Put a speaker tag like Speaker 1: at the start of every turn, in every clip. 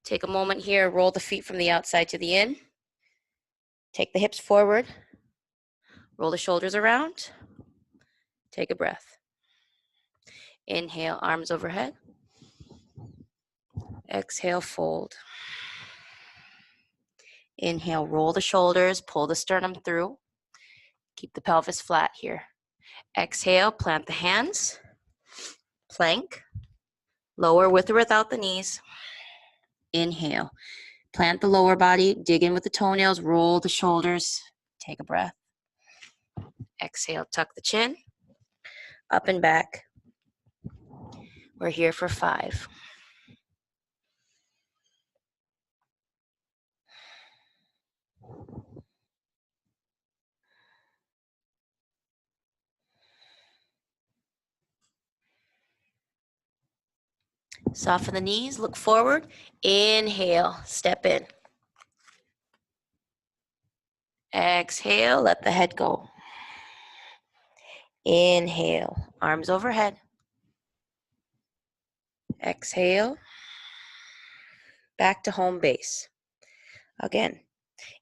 Speaker 1: Take a moment here, roll the feet from the outside to the in. Take the hips forward. Roll the shoulders around. Take a breath. Inhale, arms overhead. Exhale, fold. Inhale, roll the shoulders, pull the sternum through. Keep the pelvis flat here. Exhale, plant the hands. Plank. Lower with or without the knees. Inhale. Plant the lower body, dig in with the toenails, roll the shoulders. Take a breath. Exhale, tuck the chin. Up and back. We're here for 5. Soften the knees, look forward. Inhale, step in. Exhale, let the head go. Inhale, arms overhead. Exhale, back to home base. Again,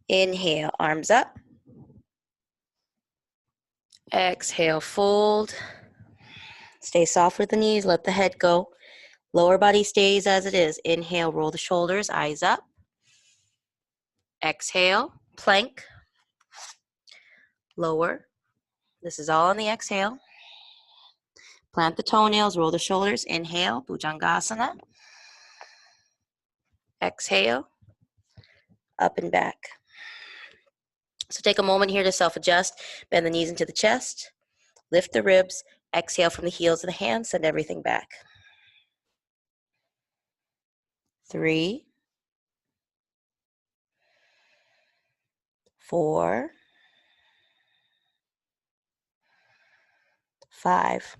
Speaker 1: inhale, arms up. Exhale, fold. Stay soft with the knees, let the head go. Lower body stays as it is. Inhale, roll the shoulders, eyes up. Exhale, plank. Lower. This is all on the exhale. Plant the toenails, roll the shoulders. Inhale, Bhujangasana. Exhale, up and back. So take a moment here to self-adjust. Bend the knees into the chest. Lift the ribs. Exhale from the heels of the hands. Send everything back. 3, 4, 5.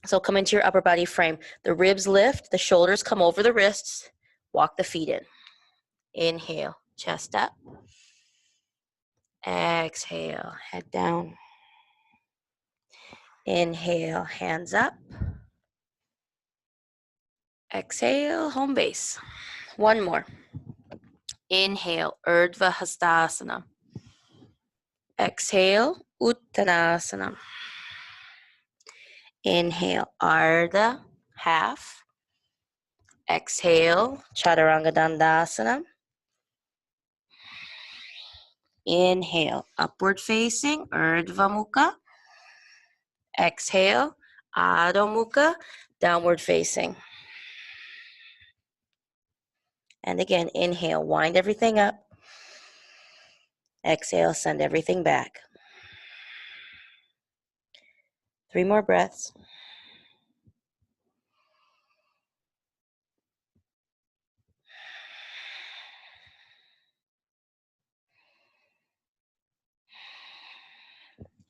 Speaker 1: So come into your upper body frame. The ribs lift, the shoulders come over the wrists. Walk the feet in. Inhale, chest up. Exhale, head down. Inhale, hands up. Exhale, home base. One more. Inhale, Urdhva Hastasana. Exhale, Uttanasana. Inhale, Ardha, half. Exhale, Chaturanga Dandasana. Inhale, upward facing, Urdhva Mukha. Exhale, Adho Mukha, downward facing. And again, inhale, wind everything up. Exhale, send everything back. 3 more breaths.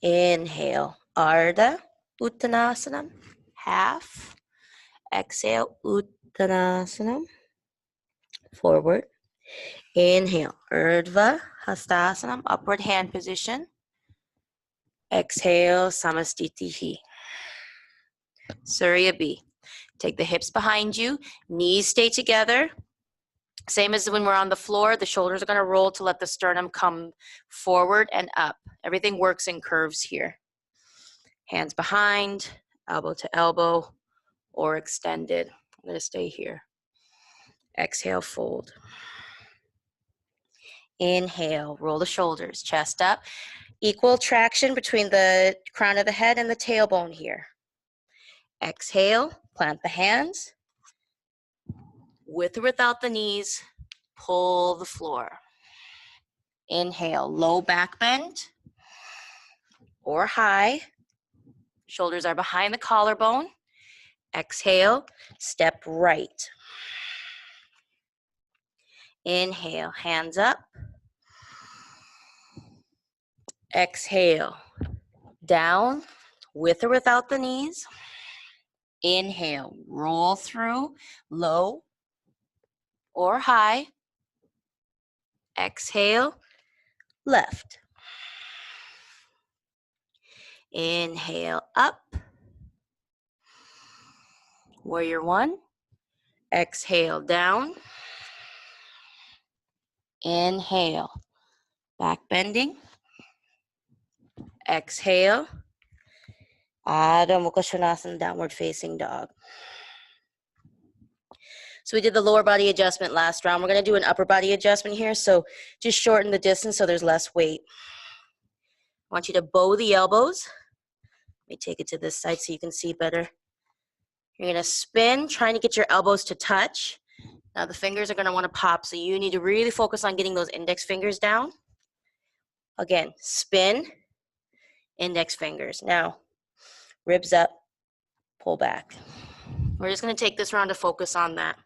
Speaker 1: Inhale, Ardha Uttanasana, half. Exhale, Uttanasana, forward. Inhale, Urdhva Hastasana, upward hand position. Exhale, Samastitihi. Surya B. Take the hips behind you, knees stay together. Same as when we're on the floor, the shoulders are going to roll to let the sternum come forward and up. Everything works in curves here. Hands behind, elbow to elbow, or extended. I'm going to stay here. Exhale, fold. Inhale, roll the shoulders, chest up. Equal traction between the crown of the head and the tailbone here. Exhale, plant the hands. With or without the knees, pull the floor. Inhale, low back bend or high. Shoulders are behind the collarbone. Exhale, step right. Inhale, hands up. Exhale, down with or without the knees. Inhale, roll through, low or high. Exhale, left. Inhale, up. Warrior 1. Exhale, down. Inhale, back bending. Exhale, Adho Mukha Svanasana, downward facing dog. So we did the lower body adjustment last round. We're going to do an upper body adjustment here. So just shorten the distance so there's less weight. I want you to bow the elbows. Let me take it to this side so you can see better. You're going to spin, trying to get your elbows to touch. Now the fingers are going to want to pop, so you need to really focus on getting those index fingers down. Again, spin, index fingers. Now, ribs up, pull back. We're just going to take this round to focus on that.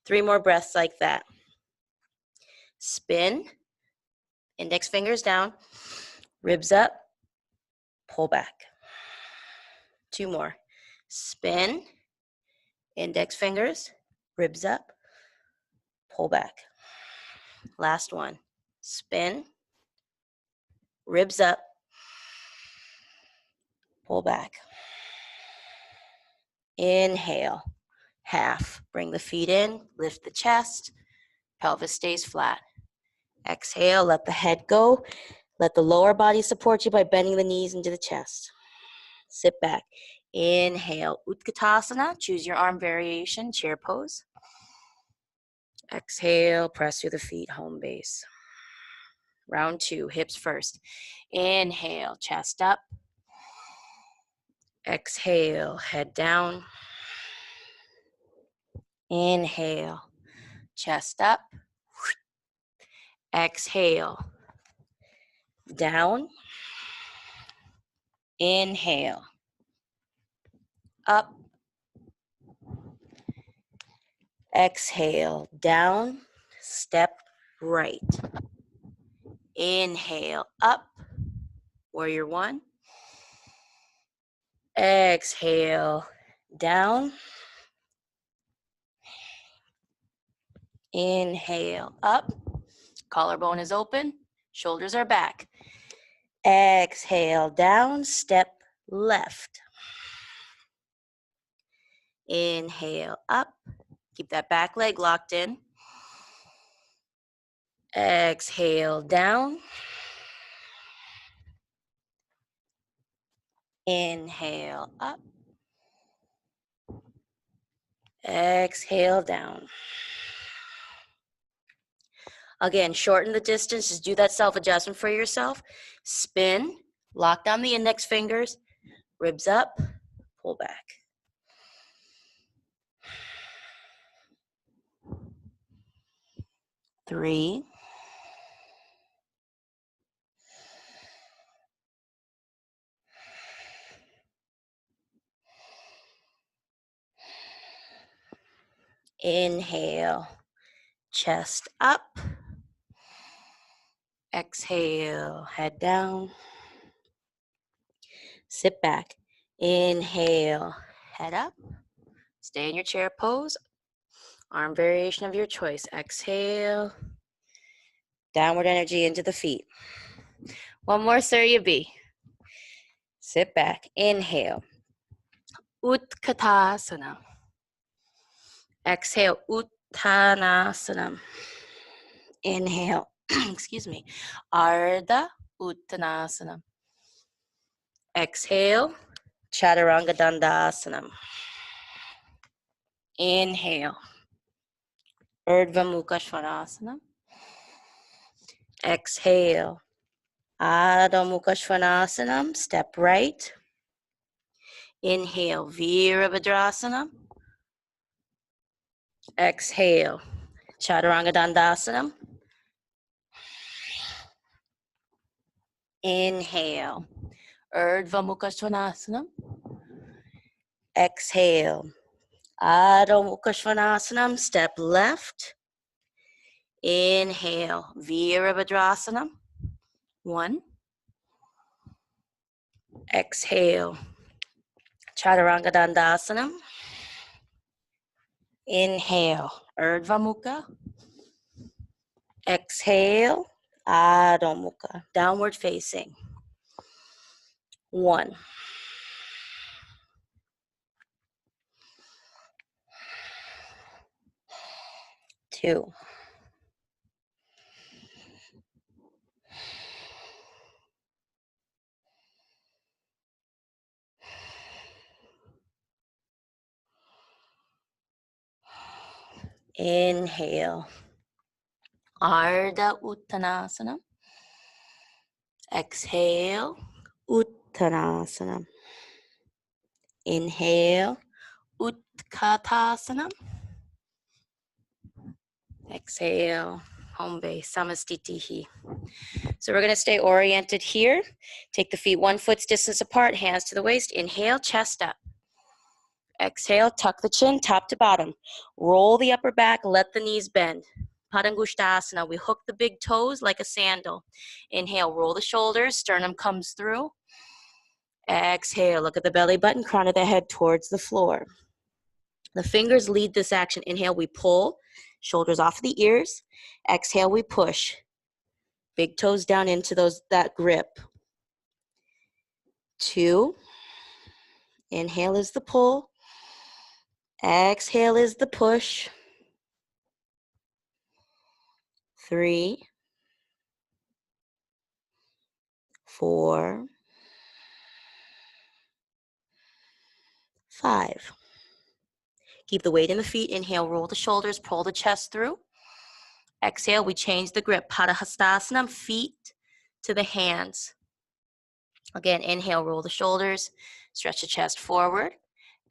Speaker 1: 3 more breaths like that. Spin, index fingers down, ribs up, pull back. 2 more. Spin, index fingers, ribs up, pull back. Last one. Spin, ribs up, pull back. Inhale, half. Bring the feet in, lift the chest, pelvis stays flat. Exhale, let the head go. Let the lower body support you by bending the knees into the chest. Sit back. Inhale, Utkatasana. Choose your arm variation, chair pose. Exhale, press through the feet, home base. Round 2, hips first. Inhale, chest up. Exhale, head down. Inhale, chest up. Exhale, down. Inhale, up. Exhale, down. Step right. Inhale, up. Warrior 1. Exhale, down. Inhale, up. Collarbone is open. Shoulders are back. Exhale, down. Step left. Inhale, up. Keep that back leg locked in. Exhale, down. Inhale, up. Exhale, down. Again, shorten the distance. Just do that self-adjustment for yourself. Spin, lock down the index fingers, ribs up, pull back. Three. Inhale, chest up. Exhale, head down. Sit back. Inhale, head up. Stay in your chair pose. Arm variation of your choice. Exhale. Downward energy into the feet. One more, Surya B. Sit back. Inhale. Utkatasana. Exhale. Uttanasana. Inhale. Excuse me. Ardha Uttanasana. Exhale. Chaturanga Dandasana. Inhale. Urdhva Mukha Svanasana. Exhale. Adho Mukha Svanasana. Step right. Inhale. Virabhadrasana. Exhale. Chaturanga Dandasana. Inhale. Urdhva Mukha Svanasana. Exhale. Adho Mukha Svanasana. Step left. Inhale. Virabhadrasana. 1. Exhale. Chaturanga Dandasana. Inhale. Urdhva Mukha. Exhale. Adho Mukha. Downward facing. 1. 2. Inhale. Ardha Uttanasana. Exhale. Uttanasana. Inhale. Utkatasana. Exhale. Home base. Samastitihi. So we're going to stay oriented here. Take the feet 1 foot's distance apart, hands to the waist. Inhale, chest up. Exhale, tuck the chin, top to bottom. Roll the upper back, let the knees bend. Padangusthasana, we hook the big toes like a sandal. Inhale, roll the shoulders, sternum comes through. Exhale, look at the belly button, crown of the head towards the floor. The fingers lead this action. Inhale, we pull, shoulders off the ears. Exhale, we push. Big toes down into that grip. 2. Inhale is the pull. Exhale is the push. 3, 4, 5. Keep the weight in the feet. Inhale, roll the shoulders, pull the chest through. Exhale, we change the grip. Padahastasana, feet to the hands. Again, inhale, roll the shoulders, stretch the chest forward.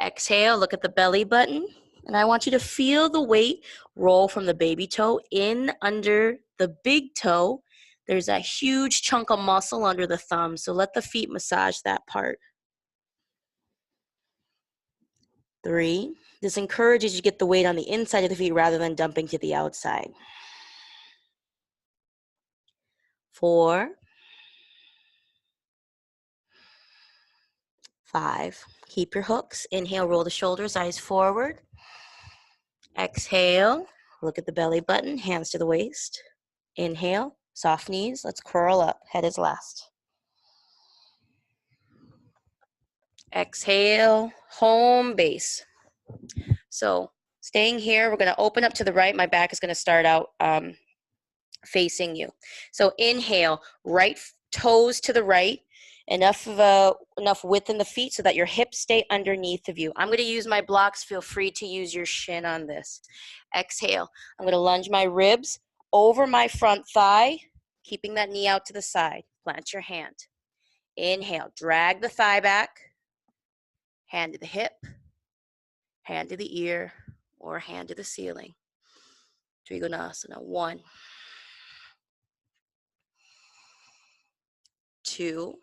Speaker 1: Exhale, look at the belly button. And I want you to feel the weight roll from the baby toe in under the big toe. There's a huge chunk of muscle under the thumb, so let the feet massage that part. 3. This encourages you to get the weight on the inside of the feet rather than dumping to the outside. 4, 5. Keep your hooks. Inhale, roll the shoulders, eyes forward. Exhale, look at the belly button, hands to the waist. Inhale, soft knees, let's curl up, head is last. Exhale, home base. So staying here, we're going to open up to the right. My back is going to start out facing you. So inhale, right toes to the right, enough width in the feet so that your hips stay underneath of you. I'm going to use my blocks. Feel free to use your shin on this. Exhale, I'm going to lunge my ribs over my front thigh, keeping that knee out to the side. Plant your hand. Inhale, drag the thigh back, hand to the hip, hand to the ear, or hand to the ceiling. Trikonasana. 1, 2.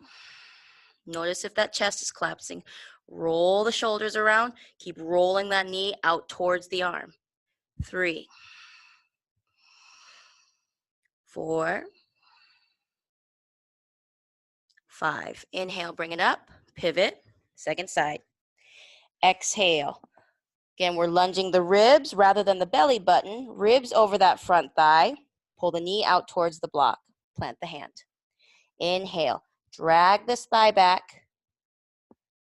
Speaker 1: Notice if that chest is collapsing. Roll the shoulders around. Keep rolling that knee out towards the arm. 3, 4, 5. Inhale, bring it up. Pivot. Second side. Exhale. Again, we're lunging the ribs rather than the belly button. Ribs over that front thigh. Pull the knee out towards the block. Plant the hand. Inhale. Drag this thigh back.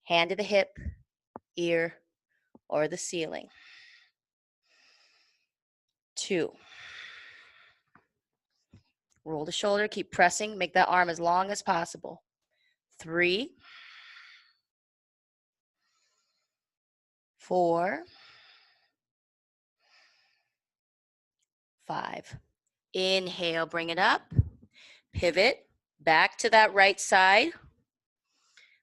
Speaker 1: Hand to the hip, ear, or the ceiling. 2. Roll the shoulder, keep pressing, make that arm as long as possible. 3, 4, 5. Inhale, bring it up. Pivot, back to that right side.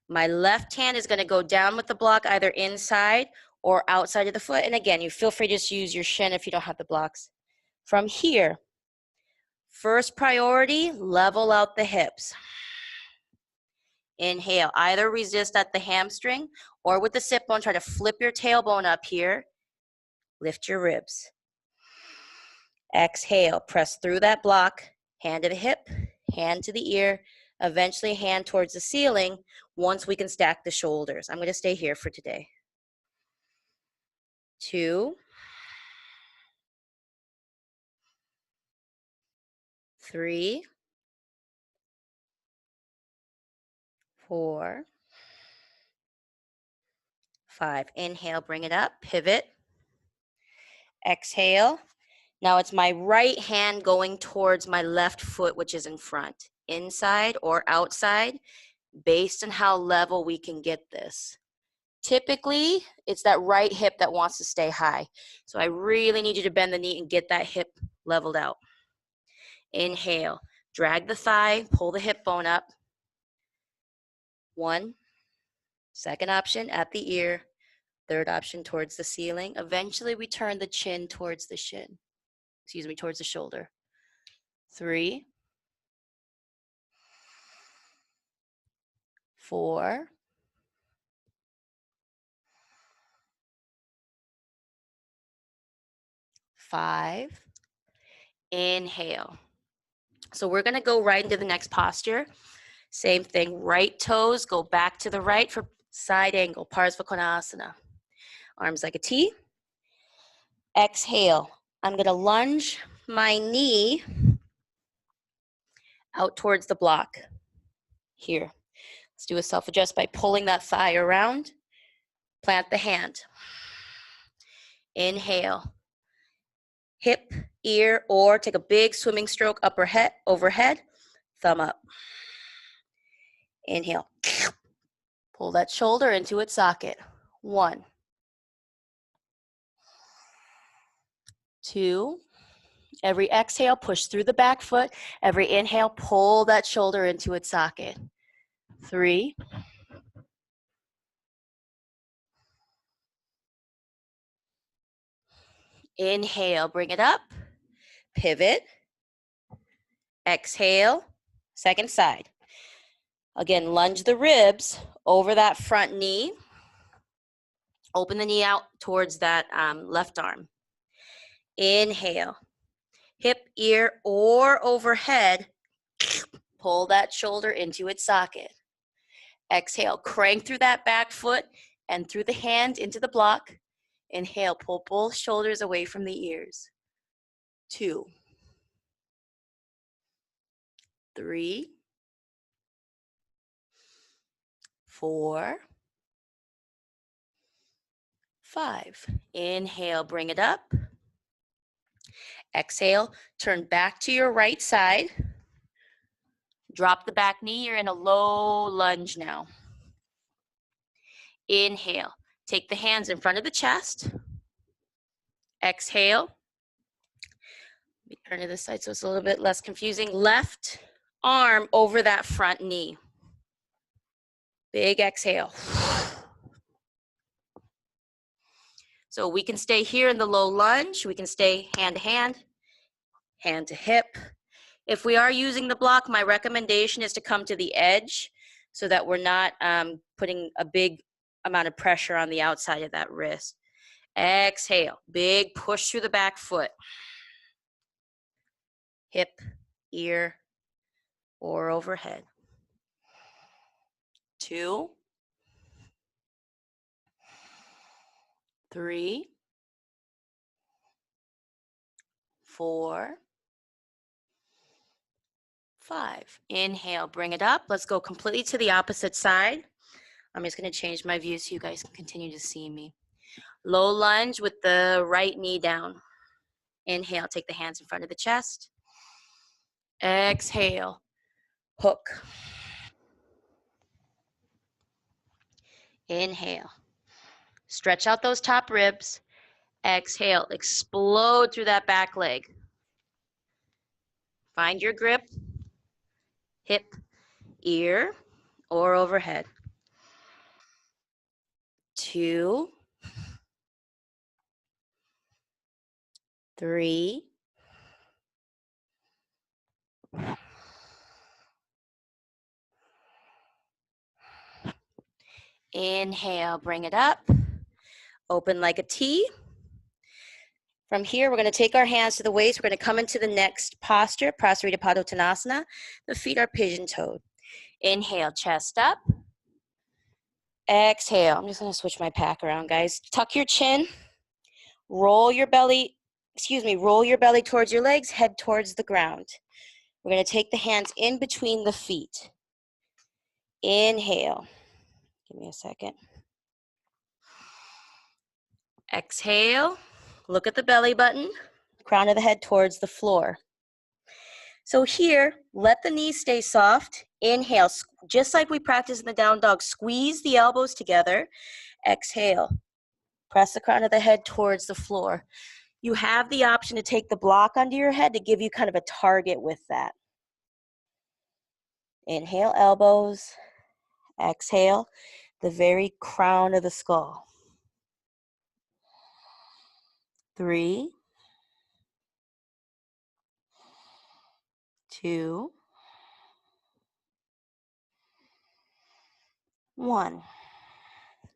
Speaker 1: My left hand is going to go down with the block either inside or outside of the foot. And again, you feel free to just use your shin if you don't have the blocks. From here, first priority, level out the hips. Inhale, either resist at the hamstring or with the sit bone, try to flip your tailbone up here. Lift your ribs. Exhale, press through that block, hand to the hip, hand to the ear, eventually hand towards the ceiling once we can stack the shoulders. I'm going to stay here for today. 2, 3, 4, 5. Inhale, bring it up, pivot. Exhale. Now it's my right hand going towards my left foot, which is in front, inside or outside, based on how level we can get this. Typically, it's that right hip that wants to stay high. So I really need you to bend the knee and get that hip leveled out. Inhale, drag the thigh, pull the hip bone up. 1, second option at the ear, third option towards the ceiling. Eventually we turn the chin towards the towards the shoulder. 3, 4, 5, inhale. So we're gonna go right into the next posture. Same thing, right toes go back to the right for side angle, Parsvakonasana. Arms like a T. Exhale, I'm gonna lunge my knee out towards the block. Here, let's do a self-adjust by pulling that thigh around. Plant the hand. Inhale. Hip, ear, or take a big swimming stroke overhead, thumb up. Inhale. Pull that shoulder into its socket. 1, 2. Every exhale, push through the back foot. Every inhale, pull that shoulder into its socket. 3. Inhale, bring it up. Pivot. Exhale, second side. Again, lunge the ribs over that front knee. Open the knee out towards that left arm. Inhale. Hip, ear, or overhead. Pull that shoulder into its socket. Exhale, crank through that back foot and through the hand into the block. Inhale, pull both shoulders away from the ears. 2, 3, 4, 5. Inhale, bring it up. Exhale, turn back to your right side. Drop the back knee, you're in a low lunge now. Inhale, take the hands in front of the chest. Exhale. Let me turn to this side so it's a little bit less confusing. Left arm over that front knee. Big exhale. So we can stay here in the low lunge. We can stay hand to hand, hand to hip. If we are using the block, my recommendation is to come to the edge so that we're not putting a big amount of pressure on the outside of that wrist. Exhale, big push through the back foot. Hip, ear, or overhead. 2, 3, 4, 5. Inhale, bring it up. Let's go completely to the opposite side. I'm just going to change my view so you guys can continue to see me. Low lunge with the right knee down. Inhale, take the hands in front of the chest. Exhale, hook. Inhale, stretch out those top ribs. Exhale, explode through that back leg. Find your grip, hip, ear, or overhead. 2, 3, 4. Inhale, bring it up. Open like a T. From here, we're going to take our hands to the waist. We're going to come into the next posture, Prasarita Padottanasana. The feet are pigeon-toed. Inhale, chest up. Exhale. I'm just going to switch my pack around, guys. Tuck your chin. Roll your belly towards your legs, head towards the ground. We're going to take the hands in between the feet. Inhale. Give me a second. Exhale. Look at the belly button, crown of the head towards the floor. So here, let the knees stay soft. Inhale, just like we practiced in the down dog, squeeze the elbows together. Exhale, press the crown of the head towards the floor. You have the option to take the block under your head to give you kind of a target with that. Inhale, elbows. Exhale, the very crown of the skull. 3, 2, 1.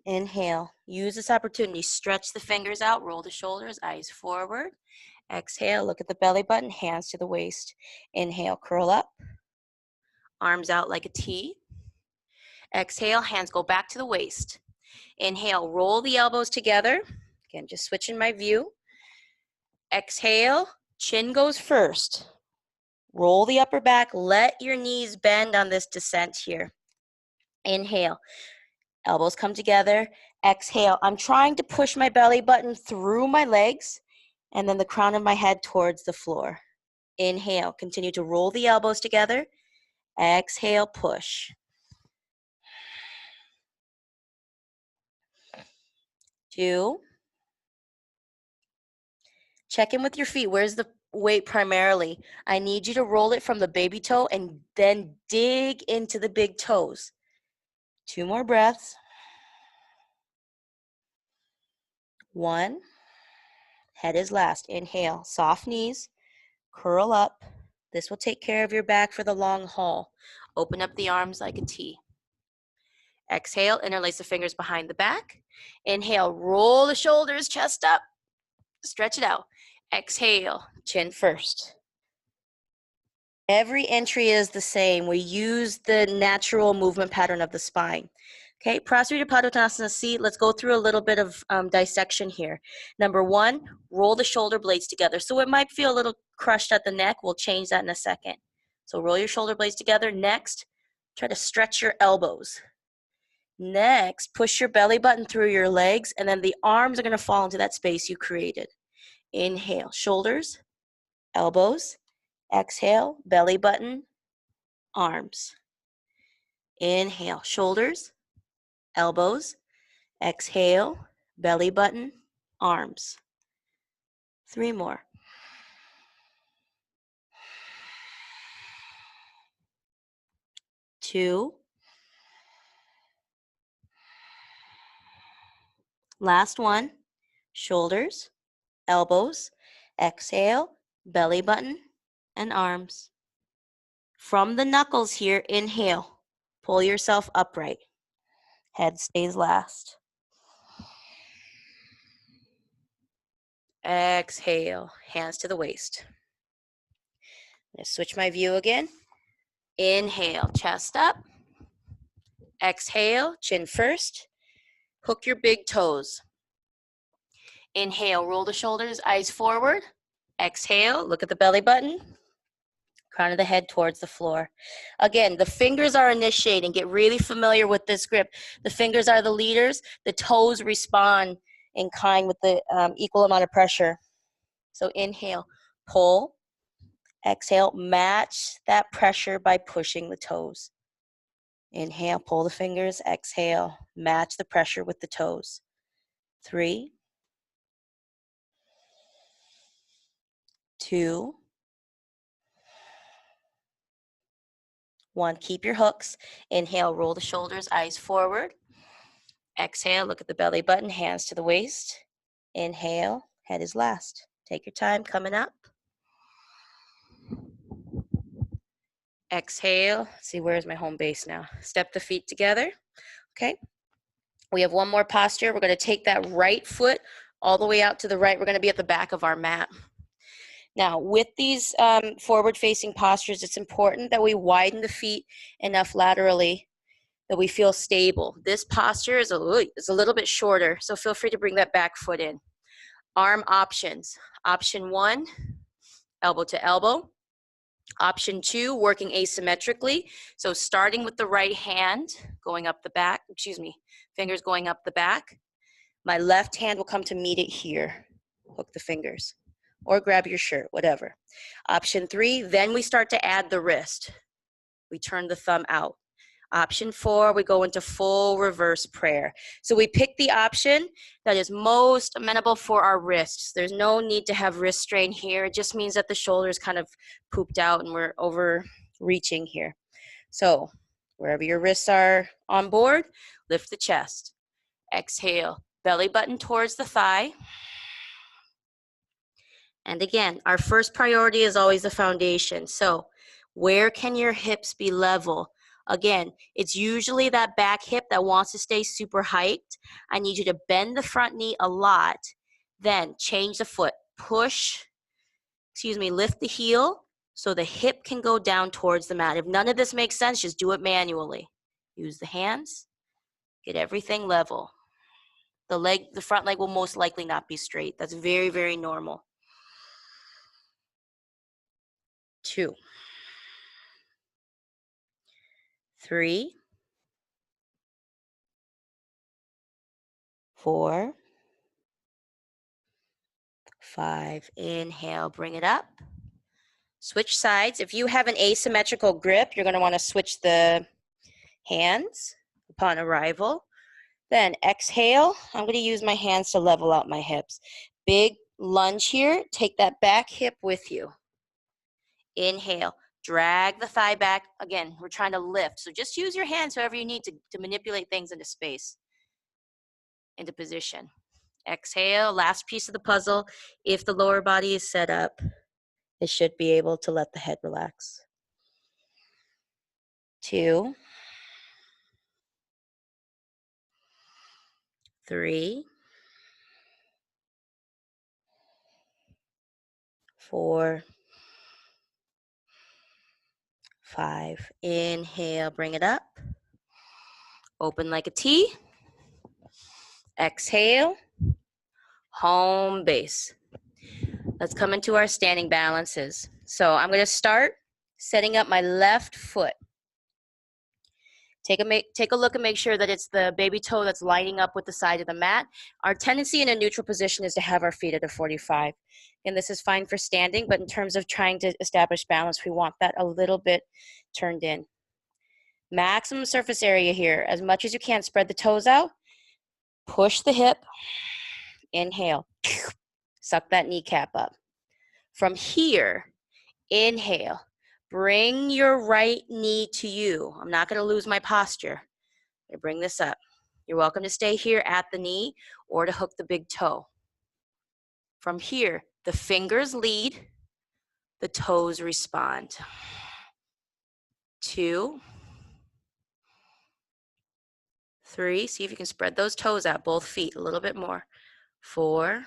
Speaker 1: Inhale. Use this opportunity. Stretch the fingers out. Roll the shoulders. Eyes forward. Exhale. Look at the belly button. Hands to the waist. Inhale. Curl up. Arms out like a T. Exhale. Hands go back to the waist. Inhale. Roll the elbows together. Again, just switching my view. Exhale. Chin goes first. Roll the upper back. Let your knees bend on this descent here. Inhale. Elbows come together. Exhale. I'm trying to push my belly button through my legs and then the crown of my head towards the floor. Inhale. Continue to roll the elbows together. Exhale. Push. 2. Check in with your feet. Where's the weight primarily? I need you to roll it from the baby toe and then dig into the big toes. 2 more breaths. 1. Head is last. Inhale. Soft knees. Curl up. This will take care of your back for the long haul. Open up the arms like a T. Exhale. Interlace the fingers behind the back. Inhale. Roll the shoulders, chest up. Stretch it out. Exhale. Chin first. Every entry is the same. We use the natural movement pattern of the spine. Okay, Prasarita Padottanasana seat. Let's go through a little bit of dissection here. Number 1, roll the shoulder blades together. So it might feel a little crushed at the neck. We'll change that in a second. So roll your shoulder blades together. Next, try to stretch your elbows. Next, push your belly button through your legs, and then the arms are going to fall into that space you created. Inhale, shoulders, elbows. Exhale, belly button, arms. Inhale, shoulders, elbows. Exhale, belly button, arms. 3 more. 2. Last one. Shoulders, elbows. Exhale, belly button, and arms. From the knuckles here, inhale. Pull yourself upright. Head stays last. Exhale, hands to the waist. I'm going to switch my view again. Inhale, chest up. Exhale, chin first. Hook your big toes. Inhale, roll the shoulders, eyes forward. Exhale, look at the belly button. Crown of the head towards the floor. Again, the fingers are initiating. Get really familiar with this grip. The fingers are the leaders. The toes respond in kind with the equal amount of pressure. So inhale, pull. Exhale, match that pressure by pushing the toes. Inhale, pull the fingers. Exhale, match the pressure with the toes. 3, 2, 1. Keep your hooks. Inhale, roll the shoulders, eyes forward. Exhale, look at the belly button, hands to the waist. Inhale, head is last. Take your time, coming up. Exhale. See, where's my home base now? Step the feet together. Okay. We have one more posture. We're going to take that right foot all the way out to the right. We're going to be at the back of our mat. Now, with these forward-facing postures, it's important that we widen the feet enough laterally that we feel stable. This posture is a little bit shorter, so feel free to bring that back foot in. Arm options. Option 1, elbow to elbow. Option 2, working asymmetrically. So starting with the right hand, going up the back, fingers going up the back. My left hand will come to meet it here. Hook the fingers. Or grab your shirt, whatever. Option 3, then we start to add the wrist. We turn the thumb out. Option 4, we go into full reverse prayer. So we pick the option that is most amenable for our wrists. There's no need to have wrist strain here. It just means that the shoulders kind of pooped out and we're overreaching here. So wherever your wrists are on board, lift the chest. Exhale, belly button towards the thigh. And again, our first priority is always the foundation. So where can your hips be level? Again, it's usually that back hip that wants to stay super hiked. I need you to bend the front knee a lot. Then change the foot. Lift the heel so the hip can go down towards the mat. If none of this makes sense, just do it manually. Use the hands. Get everything level. The front leg will most likely not be straight. That's very, very normal. 2, 3, 4, 5. Inhale, bring it up. Switch sides. If you have an asymmetrical grip, you're going to want to switch the hands upon arrival. Then exhale. I'm going to use my hands to level out my hips. Big lunge here. Take that back hip with you. Inhale. Drag the thigh back. Again, we're trying to lift. So just use your hands however you need to manipulate things into space, into position. Exhale. Last piece of the puzzle. If the lower body is set up, it should be able to let the head relax. 2, 3, 4, 5. Inhale, bring it up. Open like a T. Exhale. Home base. Let's come into our standing balances. So I'm going to start setting up my left foot. Take a look and make sure that it's the baby toe that's lining up with the side of the mat. Our tendency in a neutral position is to have our feet at a 45. And this is fine for standing, but in terms of trying to establish balance, we want that a little bit turned in. Maximum surface area here. As much as you can, spread the toes out. Push the hip. Inhale. Suck that kneecap up. From here, inhale. Bring your right knee to you. I'm not going to lose my posture. I bring this up. You're welcome to stay here at the knee or to hook the big toe. From here, the fingers lead, the toes respond. 2, 3, see if you can spread those toes out, both feet, a little bit more. 4,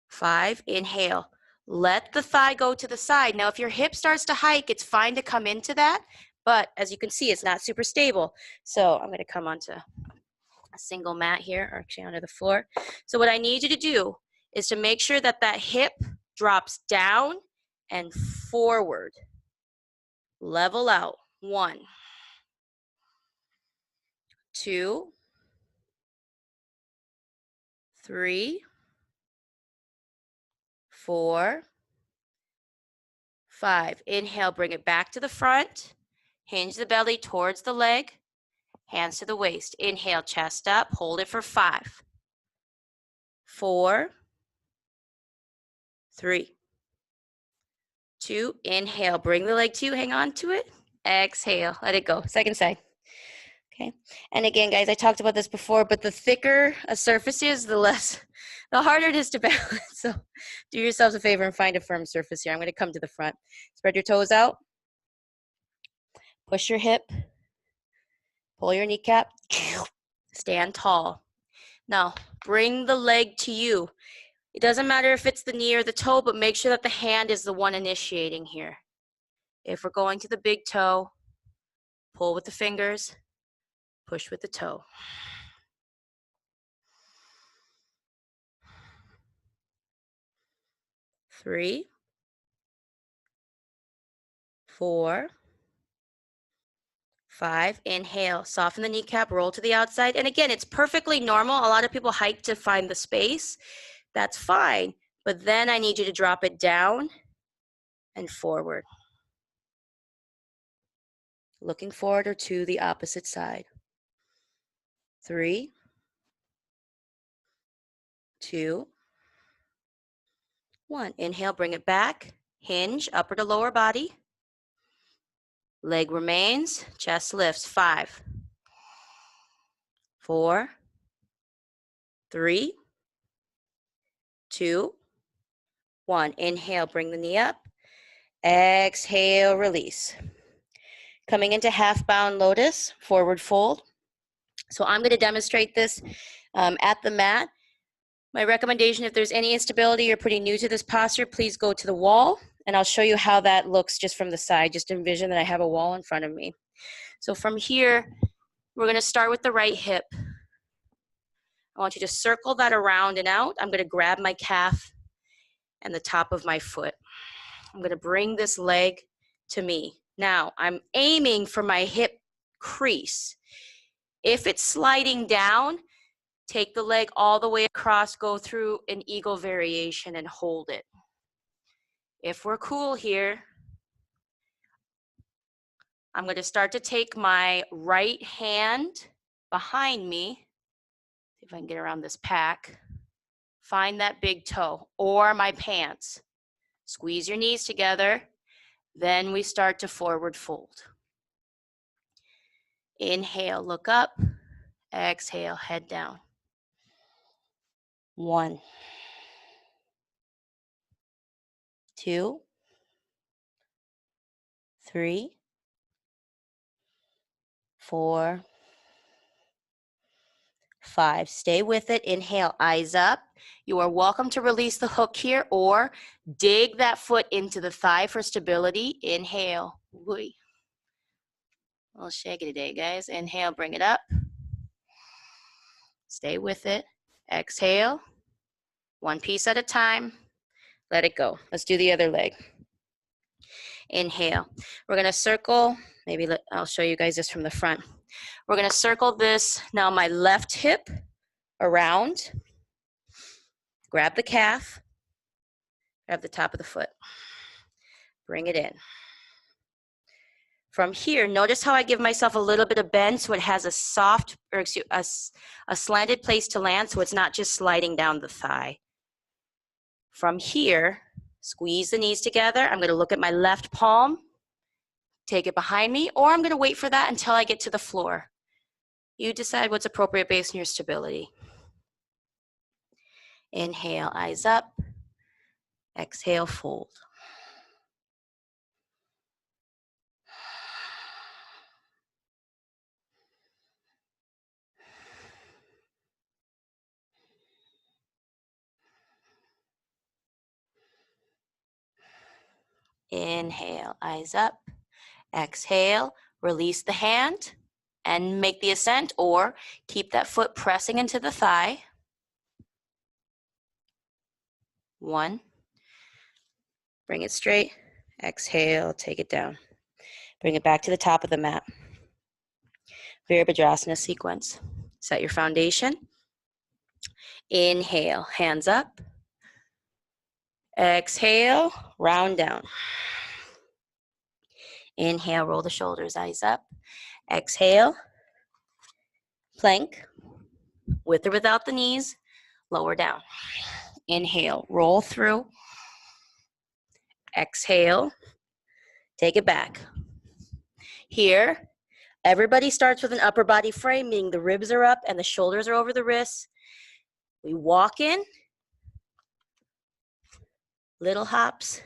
Speaker 1: 5, inhale. Let the thigh go to the side. Now, if your hip starts to hike, it's fine to come into that, but as you can see, it's not super stable. So I'm gonna come onto a single mat here, or actually onto the floor. So what I need you to do is to make sure that that hip drops down and forward. Level out. 1, 2, 3, 4, 5. Inhale, bring it back to the front. Hinge the belly towards the leg. Hands to the waist. Inhale, chest up. Hold it for 5, 4, 3, 2. Inhale, bring the leg to you. Hang on to it. Exhale, let it go. Second side. Okay. And again, guys, I talked about this before, but the thicker a surface is, the harder it is to balance. So do yourselves a favor and find a firm surface here. I'm going to come to the front. Spread your toes out. Push your hip. Pull your kneecap. Stand tall. Now, bring the leg to you. It doesn't matter if it's the knee or the toe, but make sure that the hand is the one initiating here. If we're going to the big toe, pull with the fingers, push with the toe. 3, 4, 5. Inhale, soften the kneecap, roll to the outside. And again, it's perfectly normal. A lot of people hike to find the space. That's fine. But then I need you to drop it down and forward. looking forward or to the opposite side. 3, 2, 1. Inhale, bring it back. Hinge, upper to lower body. Leg remains, chest lifts. 5, 4, 3, 2, 1. Inhale, bring the knee up. Exhale, release. Coming into half bound lotus, forward fold. So I'm going to demonstrate this at the mat. My recommendation, if there's any instability, you're pretty new to this posture, please go to the wall, and I'll show you how that looks just from the side. Just envision that I have a wall in front of me. So from here, we're going to start with the right hip. I want you to circle that around and out. I'm going to grab my calf and the top of my foot. I'm going to bring this leg to me. Now, I'm aiming for my hip crease. If it's sliding down, take the leg all the way across, go through an eagle variation and hold it. If we're cool here, I'm going to start to take my right hand behind me. See if I can get around this pack. Find that big toe or my pants. Squeeze your knees together. Then we start to forward fold. Inhale, look up. Exhale, head down. 1, 2, 3, 4, 5. Stay with it. Inhale, eyes up. You are welcome to release the hook here or dig that foot into the thigh for stability. Inhale. A little shaky today, guys. Inhale, bring it up. Stay with it. Exhale. One piece at a time. Let it go. Let's do the other leg. Inhale. We're going to circle. I'll show you guys this from the front. We're going to circle this, now my left hip around. Grab the calf. Grab the top of the foot. Bring it in. From here, notice how I give myself a little bit of bend so it has a slanted place to land so it's not just sliding down the thigh. From here, squeeze the knees together. I'm going to look at my left palm, take it behind me, or I'm going to wait for that until I get to the floor. You decide what's appropriate based on your stability. Inhale, eyes up. Exhale, fold. Inhale, eyes up. Exhale, release the hand and make the ascent, or keep that foot pressing into the thigh. 1. Bring it straight. Exhale, take it down. Bring it back to the top of the mat. Virabhadrasana sequence. Set your foundation. Inhale, hands up. Exhale, round down. Inhale, roll the shoulders, eyes up. Exhale, plank, with or without the knees, lower down. Inhale, roll through. Exhale, take it back. Here, everybody starts with an upper body frame, meaning the ribs are up and the shoulders are over the wrists. We walk in, little hops,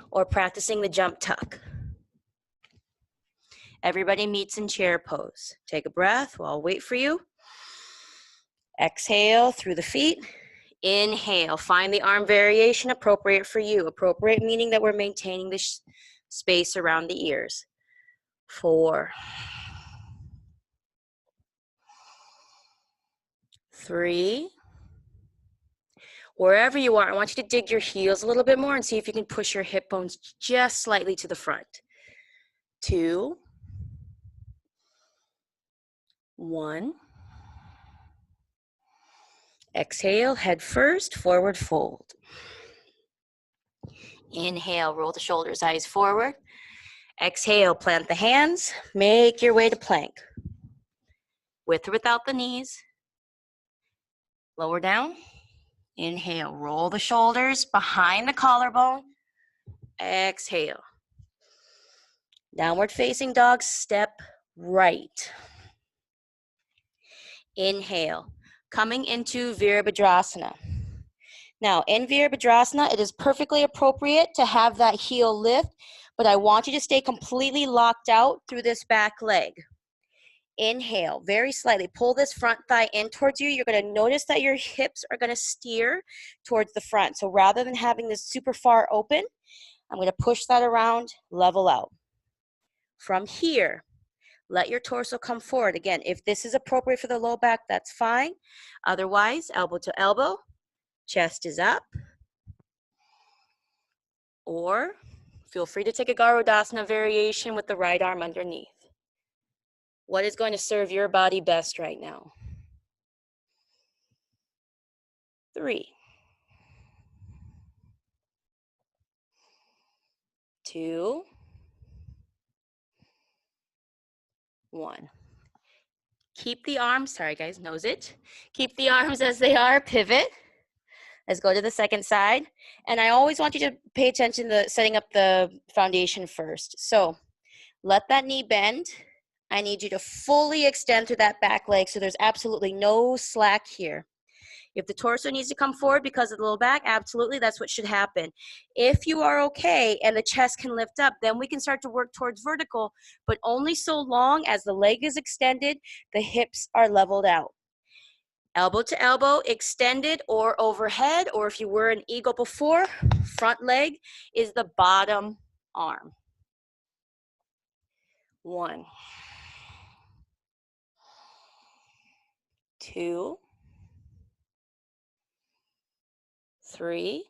Speaker 1: or practicing the jump tuck. Everybody meets in chair pose. Take a breath while I'll wait for you. Exhale through the feet. Inhale, find the arm variation appropriate for you. Appropriate meaning that we're maintaining the space around the ears. 4, 3. Wherever you are, I want you to dig your heels a little bit more and see if you can push your hip bones just slightly to the front. 2, 1. Exhale, head first, forward fold. Inhale, roll the shoulders, eyes forward. Exhale, plant the hands, make your way to plank. With or without the knees. Lower down. Inhale, roll the shoulders behind the collarbone. Exhale. Downward facing dog, step right. Inhale, coming into Virabhadrasana. Now, in Virabhadrasana, it is perfectly appropriate to have that heel lift, but I want you to stay completely locked out through this back leg. Inhale, very slightly. Pull this front thigh in towards you. You're going to notice that your hips are going to steer towards the front. So rather than having this super far open, I'm going to push that around, level out. From here, let your torso come forward. Again, if this is appropriate for the low back, that's fine. Otherwise, elbow to elbow, chest is up. Or feel free to take a Garudasana variation with the right arm underneath. What is going to serve your body best right now? 3, 2, 1. Keep the arms, sorry guys, nose it. Keep the arms as they are, pivot. Let's go to the second side. And I always want you to pay attention to setting up the foundation first. So let that knee bend. I need you to fully extend through that back leg so there's absolutely no slack here. If the torso needs to come forward because of the low back, absolutely, that's what should happen. If you are okay and the chest can lift up, then we can start to work towards vertical, but only so long as the leg is extended, the hips are leveled out. Elbow to elbow, extended or overhead, or if you were an eagle before, front leg is the bottom arm. 1, 2, 3,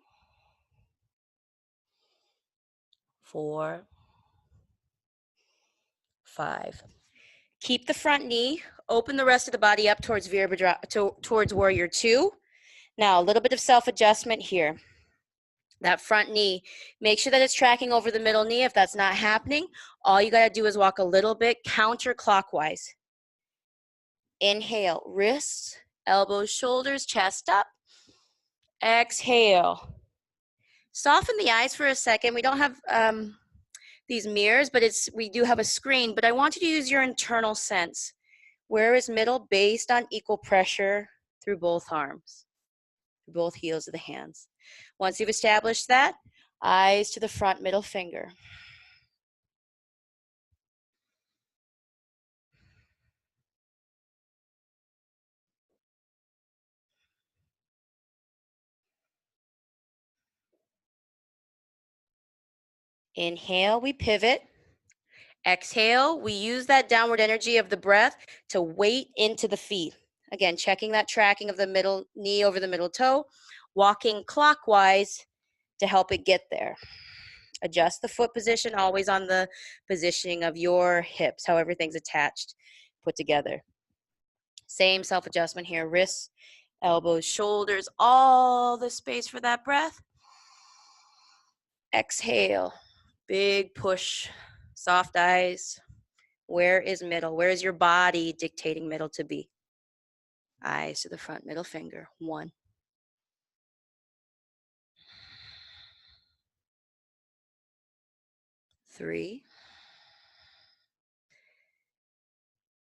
Speaker 1: 4, 5. Keep the front knee, open the rest of the body up towards towards warrior 2. Now, a little bit of self-adjustment here. That front knee, make sure that it's tracking over the middle knee. If that's not happening, all you gotta do is walk a little bit counterclockwise. Inhale, wrists, elbows, shoulders, chest up. Exhale. Soften the eyes for a second. We don't have these mirrors, but we do have a screen, but I want you to use your internal sense. Where is middle based on equal pressure through both arms, through both heels of the hands. Once you've established that, eyes to the front middle finger. Inhale, we pivot. Exhale, we use that downward energy of the breath to weight into the feet. Again, checking that tracking of the middle knee over the middle toe, walking clockwise to help it get there. Adjust the foot position, always on the positioning of your hips, how everything's attached, put together. Same self-adjustment here, wrists, elbows, shoulders, all the space for that breath. Exhale, big push, soft eyes. Where is middle? Where is your body dictating middle to be? Eyes to the front middle finger. 1, 3,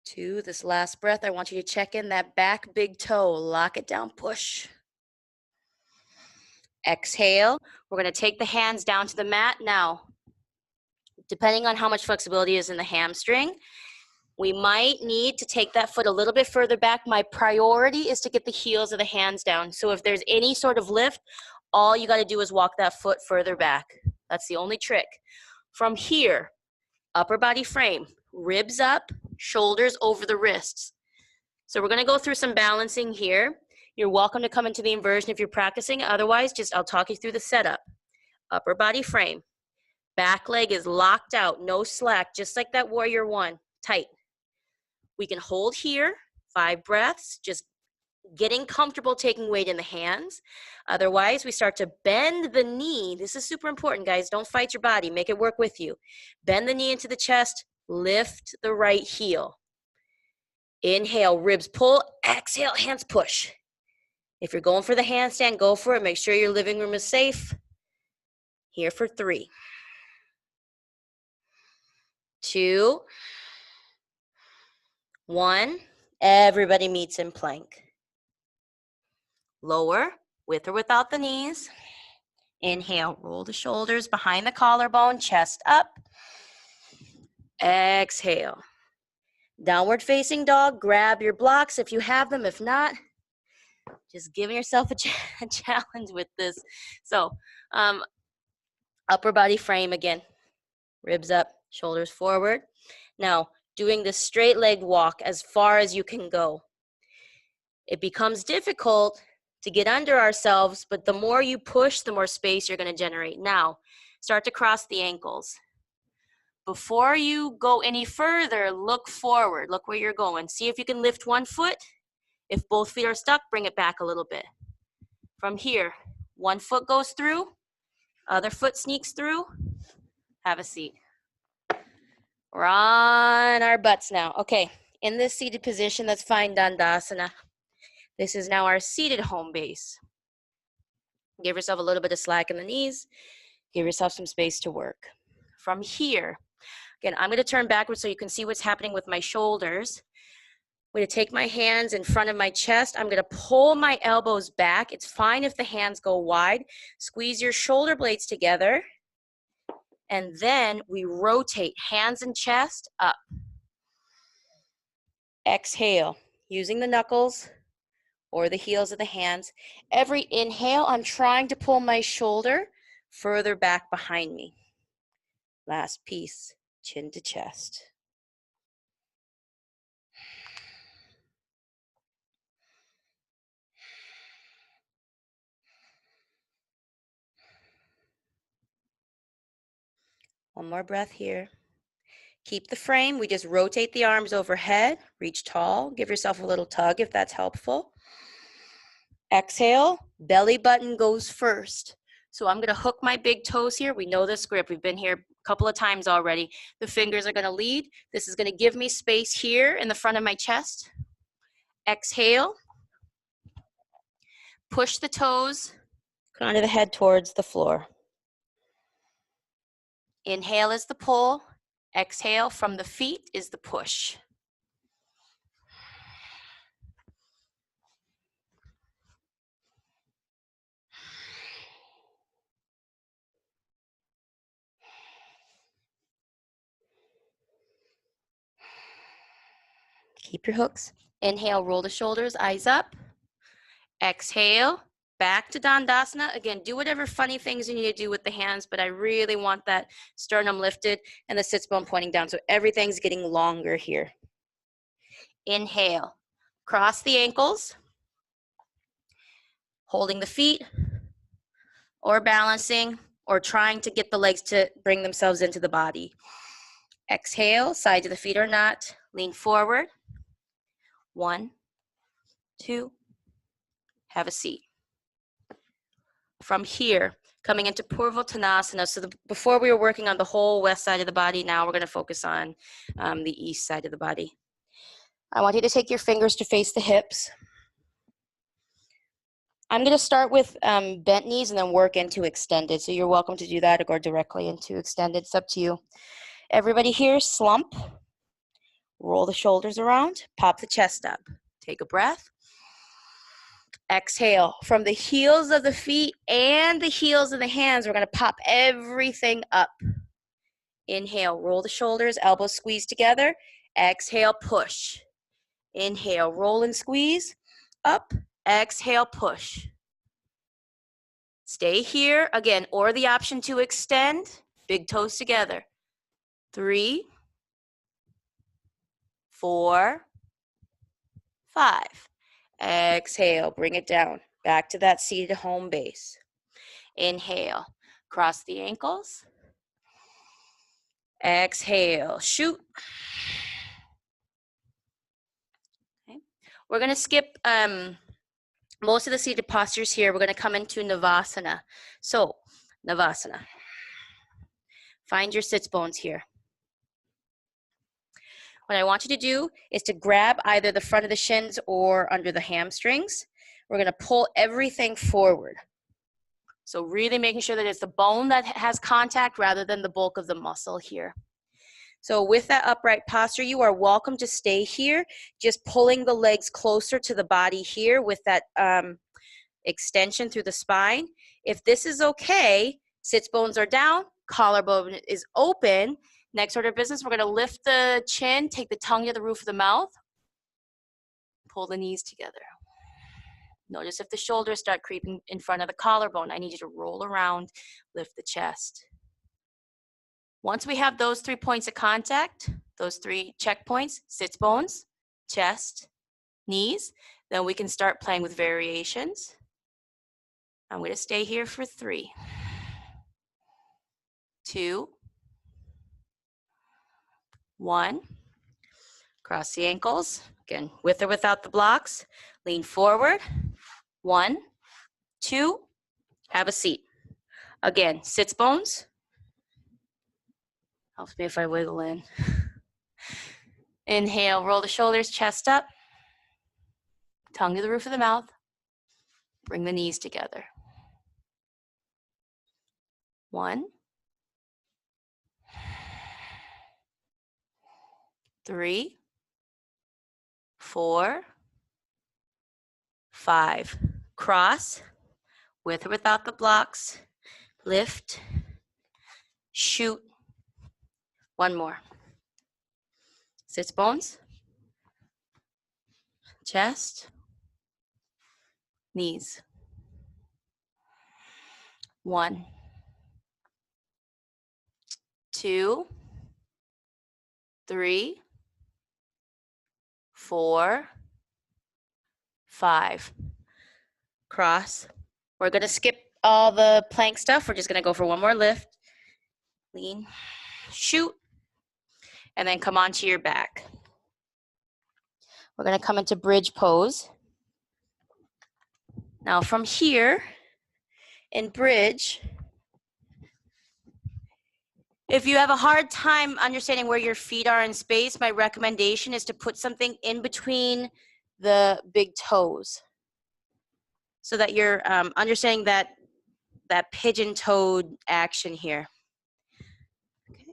Speaker 1: 2. This last breath, I want you to check in that back big toe. Lock it down, push. Exhale. We're going to take the hands down to the mat. Now, depending on how much flexibility is in the hamstring, we might need to take that foot a little bit further back. My priority is to get the heels of the hands down. So if there's any sort of lift, all you got to do is walk that foot further back. That's the only trick. From here, upper body frame, ribs up, shoulders over the wrists. So we're going to go through some balancing here. You're welcome to come into the inversion if you're practicing. Otherwise, I'll talk you through the setup. Upper body frame. Back leg is locked out, no slack, just like that warrior 1, tight. We can hold here, 5 breaths, just getting comfortable taking weight in the hands. Otherwise, we start to bend the knee. This is super important, guys. Don't fight your body. Make it work with you. Bend the knee into the chest. Lift the right heel. Inhale, ribs pull. Exhale, hands push. If you're going for the handstand, go for it. Make sure your living room is safe. Here for 3, 2, 1. Everybody meets in plank. Lower, with or without the knees. Inhale, roll the shoulders behind the collarbone, chest up. Exhale. Downward facing dog, grab your blocks if you have them. If not, just give yourself a challenge with this. So, upper body frame again. Ribs up, shoulders forward. Now, doing the straight legged walk as far as you can go. It becomes difficult to get under ourselves, but the more you push, the more space you're going to generate. Now, start to cross the ankles. Before you go any further, look forward. Look where you're going. See if you can lift one foot. If both feet are stuck, bring it back a little bit. From here, one foot goes through, other foot sneaks through. Have a seat. We're on our butts now. Okay, in this seated position, let's find Dandasana. This is now our seated home base. Give yourself a little bit of slack in the knees. Give yourself some space to work. From here, again, I'm going to turn backwards so you can see what's happening with my shoulders. I'm going to take my hands in front of my chest. I'm going to pull my elbows back. It's fine if the hands go wide. Squeeze your shoulder blades together. And then we rotate hands and chest up. Exhale, using the knuckles or the heels of the hands. Every inhale, I'm trying to pull my shoulder further back behind me. Last piece, chin to chest. One more breath here. Keep the frame. We just rotate the arms overhead. Reach tall. Give yourself a little tug if that's helpful. Exhale, belly button goes first. So I'm going to hook my big toes here. We know this grip. We've been here a couple of times already. The fingers are going to lead. This is going to give me space here in the front of my chest. Exhale. Push the toes, crown of the head towards the floor. Inhale is the pull. Exhale from the feet is the push. Keep your hooks. Inhale, roll the shoulders, eyes up. Exhale, back to Dandasana. Again, do whatever funny things you need to do with the hands, but I really want that sternum lifted and the sits bone pointing down, so everything's getting longer here. Inhale, cross the ankles, holding the feet, or balancing, or trying to get the legs to bring themselves into the body. Exhale, sides of the feet or not, lean forward. 1, 2, have a seat. From here, coming into Purvottanasana. So before we were working on the whole west side of the body, now we're going to focus on the east side of the body. I want you to take your fingers to face the hips. I'm going to start with bent knees and then work into extended. So you're welcome to do that or go directly into extended. It's up to you. Everybody here, slump. Roll the shoulders around. Pop the chest up. Take a breath. Exhale. From the heels of the feet and the heels of the hands, we're going to pop everything up. Inhale, roll the shoulders, elbows squeeze together. Exhale, push. Inhale, roll and squeeze. Up. Exhale, push. Stay here. Again, or the option to extend. Big toes together. 3, 4, 5. Exhale, bring it down. Back to that seated home base. Inhale, cross the ankles. Exhale, shoot. Okay. We're going to skip most of the seated postures here, we're going to come into Navasana. So, Navasana. Find your sits bones here. What I want you to do is to grab either the front of the shins or under the hamstrings. We're going to pull everything forward. So really making sure that it's the bone that has contact rather than the bulk of the muscle here. So with that upright posture, you are welcome to stay here, just pulling the legs closer to the body here with that extension through the spine. If this is okay, sits bones are down, collarbone is open. Next order of business, we're going to lift the chin, take the tongue to the roof of the mouth, pull the knees together. Notice if the shoulders start creeping in front of the collarbone, I need you to roll around, lift the chest. Once we have those 3 points of contact, those 3 checkpoints, sits bones, chest, knees, then we can start playing with variations. I'm going to stay here for 3, 2, 1. Cross the ankles. Again, with or without the blocks. Lean forward. 1, 2. Have a seat. Again, sits bones. Helps me if I wiggle in. Inhale, roll the shoulders, chest up. Tongue to the roof of the mouth. Bring the knees together. 1, 3, 4, 5. Cross, with or without the blocks. Lift, shoot. 1 more. Sits bones, chest, knees. 1, 2, 3, 4, 5. Cross. We're going to skip all the plank stuff. We're just going to go for 1 more lift. Lean, shoot, and then come onto your back. We're going to come into bridge pose. Now from here, in bridge, if you have a hard time understanding where your feet are in space, my recommendation is to put something in between the big toes so that you're understanding that pigeon-toed action here. Okay.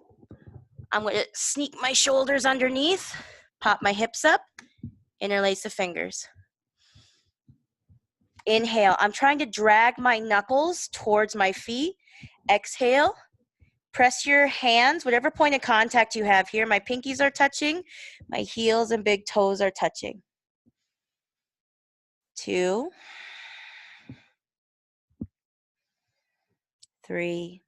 Speaker 1: I'm going to sneak my shoulders underneath, pop my hips up, interlace the fingers. Inhale, I'm trying to drag my knuckles towards my feet. Exhale, press your hands, whatever point of contact you have here. My pinkies are touching, my heels and big toes are touching. 2, 3,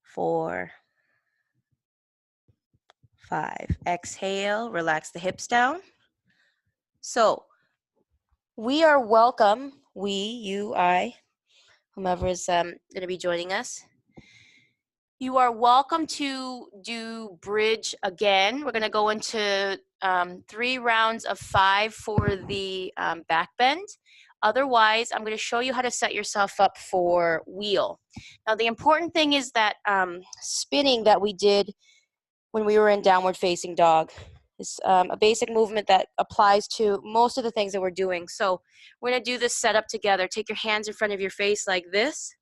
Speaker 1: 4, 5. Exhale, relax the hips down. So we are welcome, we, you, I, whomever is going to be joining us. You are welcome to do bridge again. We're going to go into 3 rounds of 5 for the back bend. Otherwise, I'm going to show you how to set yourself up for wheel. Now, the important thing is that spinning that we did when we were in downward facing dog is a basic movement that applies to most of the things that we're doing. So we're going to do this setup together. Take your hands in front of your face like this.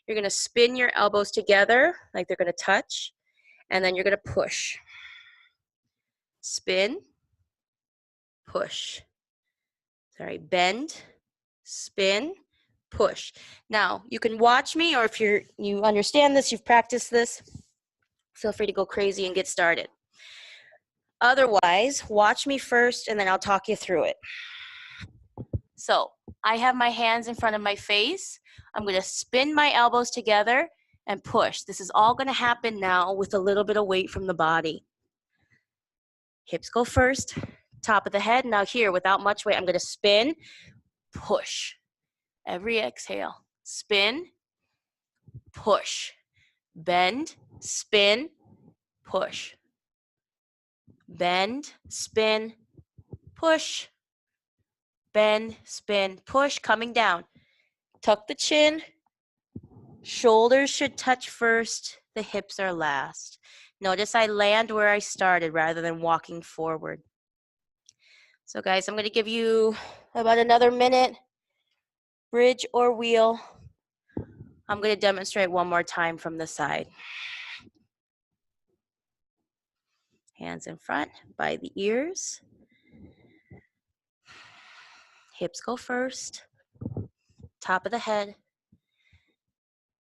Speaker 1: You're going to spin your elbows together like they're going to touch, and then you're going to push. Spin, push. Sorry, bend, spin, push. Now, you can watch me, or if you understand this, you've practiced this, feel free to go crazy and get started. Otherwise, watch me first, and then I'll talk you through it. So, I have my hands in front of my face. I'm going to spin my elbows together and push. This is all going to happen now with a little bit of weight from the body. Hips go first, top of the head. Now here, without much weight, I'm going to spin, push. Every exhale, spin, push. Bend, spin, push. Bend, spin, push. bend, spin, push, coming down. Tuck the chin. Shoulders should touch first, the hips are last. Notice I land where I started rather than walking forward. So guys, I'm going to give you about another minute. Bridge or wheel. I'm going to demonstrate one more time from the side. Hands in front by the ears. Hips go first. Top of the head.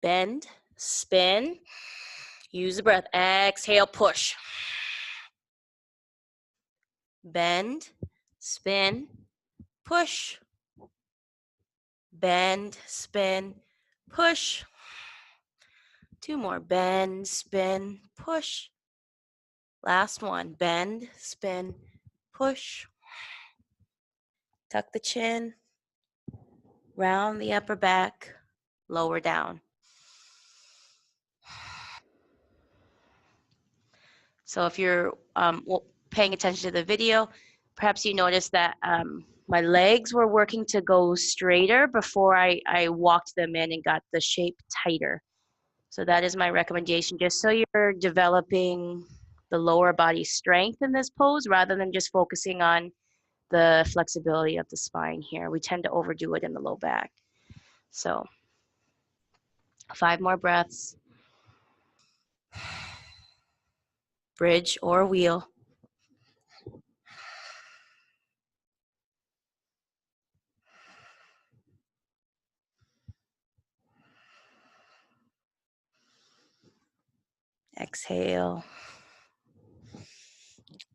Speaker 1: Bend, spin. Use the breath. Exhale, push. Bend, spin, push. Bend, spin, push. Two more. Bend, spin, push. Last one. Bend, spin, push. Tuck the chin. Round the upper back. Lower down. So if you're paying attention to the video, perhaps you noticed that my legs were working to go straighter before I walked them in and got the shape tighter. So that is my recommendation, just so you're developing the lower body strength in this pose rather than just focusing on the flexibility of the spine here. We tend to overdo it in the low back. So 5 more breaths. Bridge or wheel. Exhale.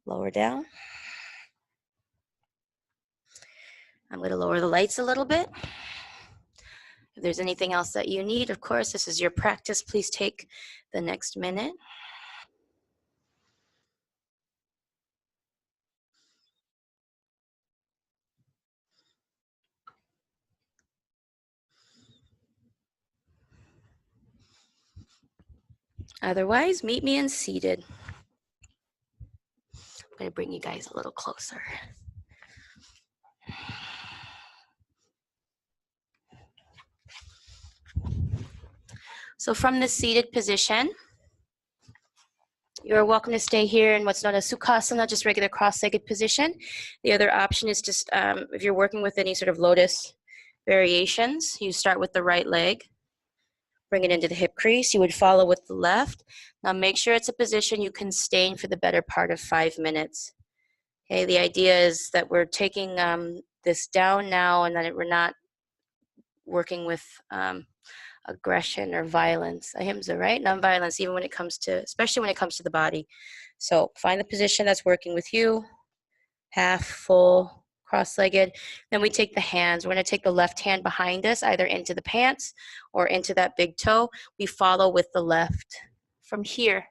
Speaker 1: Lower down. I'm going to lower the lights a little bit. If there's anything else that you need, of course, this is your practice. Please take the next minute. Otherwise, meet me in seated. I'm going to bring you guys a little closer. So from the seated position, you're welcome to stay here in what's known as Sukhasana, just regular cross-legged position. The other option is just, if you're working with any sort of lotus variations, you start with the right leg, bring it into the hip crease. You would follow with the left. Now make sure it's a position you can stay in for the better part of 5 minutes. Okay, the idea is that we're taking this down now and that we're not working with aggression or violence. Ahimsa, right? Non-violence, even when it comes to, especially when it comes to the body. So find the position that's working with you. Half, full, cross-legged. Then we take the hands. We're going to take the left hand behind us, either into the pants or into that big toe. We follow with the left. From here,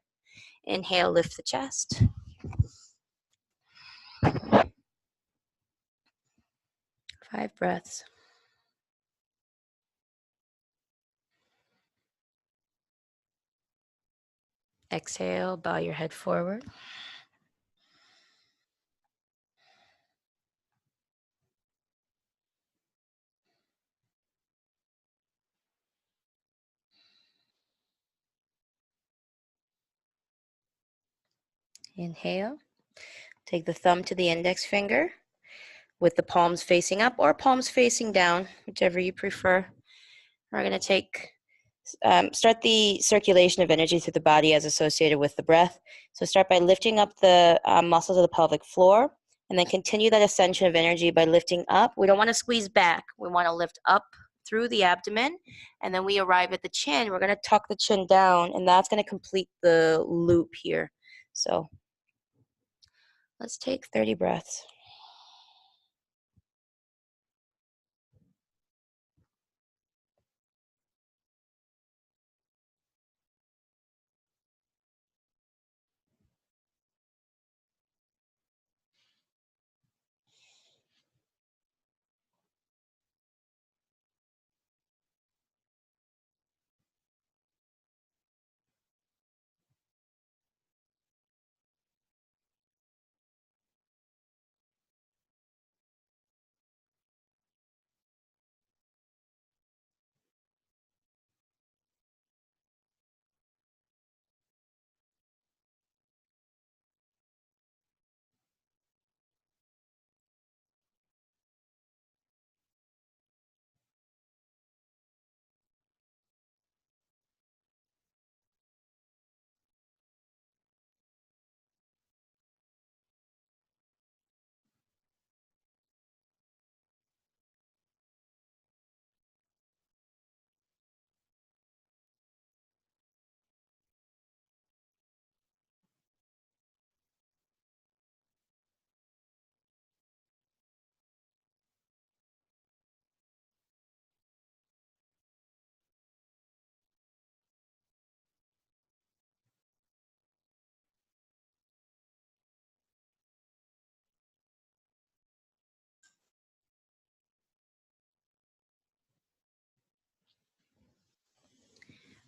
Speaker 1: inhale, lift the chest. Five breaths. Exhale, bow your head forward. Inhale. Take the thumb to the index finger with the palms facing up or palms facing down, whichever you prefer. We're going to start the circulation of energy through the body as associated with the breath. So start by lifting up the muscles of the pelvic floor, and then continue that ascension of energy by lifting up. We don't want to squeeze back. We want to lift up through the abdomen, and then we arrive at the chin. We're going to tuck the chin down, and that's going to complete the loop here. So let's take 30 breaths.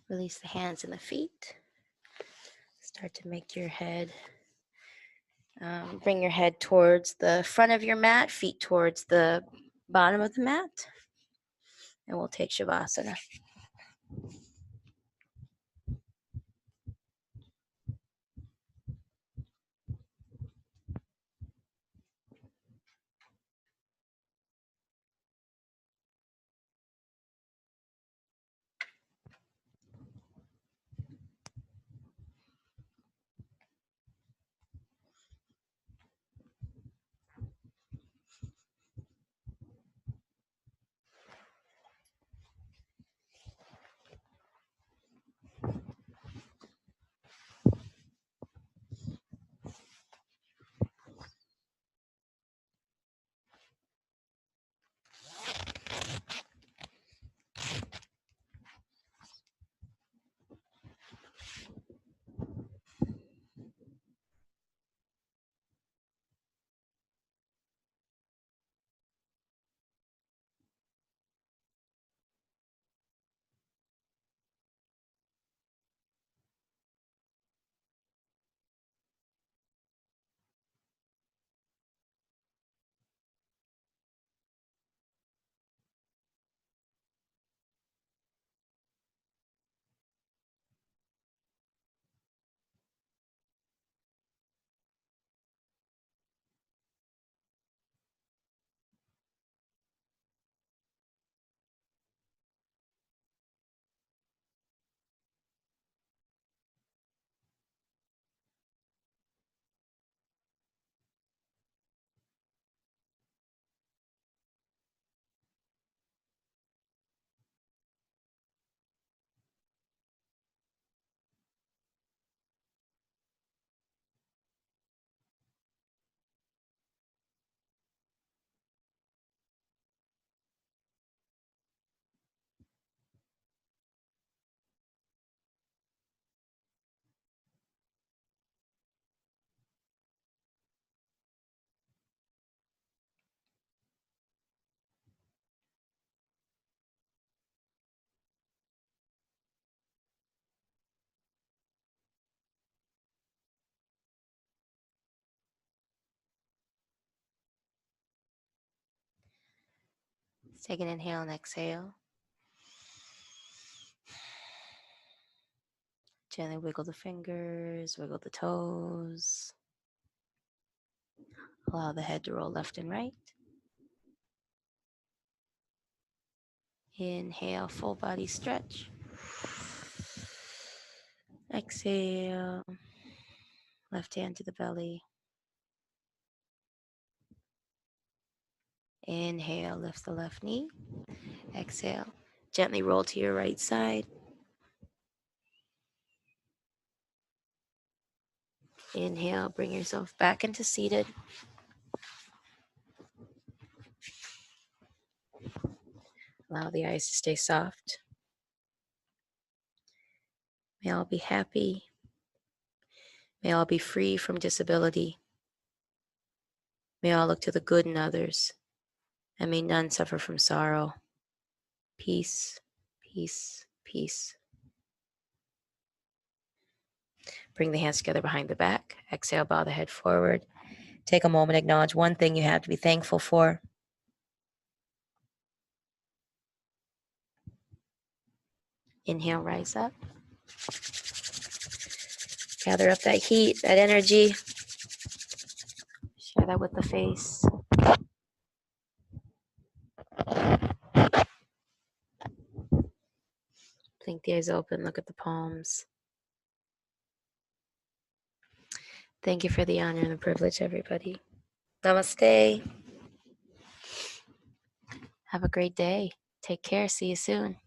Speaker 1: Release the hands and the feet. Start to make your head, bring your head towards the front of your mat, feet towards the bottom of the mat. And we'll take Shavasana. Let's take an inhale and exhale. Gently wiggle the fingers, wiggle the toes. Allow the head to roll left and right. Inhale, full body stretch. Exhale, left hand to the belly. Inhale, lift the left knee. Exhale, gently roll to your right side. Inhale, bring yourself back into seated. Allow the eyes to stay soft. May all be happy. May all be free from disability. May all look to the good in others. And may none suffer from sorrow. Peace, peace, peace. Bring the hands together behind the back. Exhale, bow the head forward. Take a moment, acknowledge one thing you have to be thankful for. Inhale, rise up. Gather up that heat, that energy. Share that with the face. Blink the eyes open, look at the palms. Thank you for the honor and the privilege, everybody. Namaste. Have a great day. Take care. See you soon.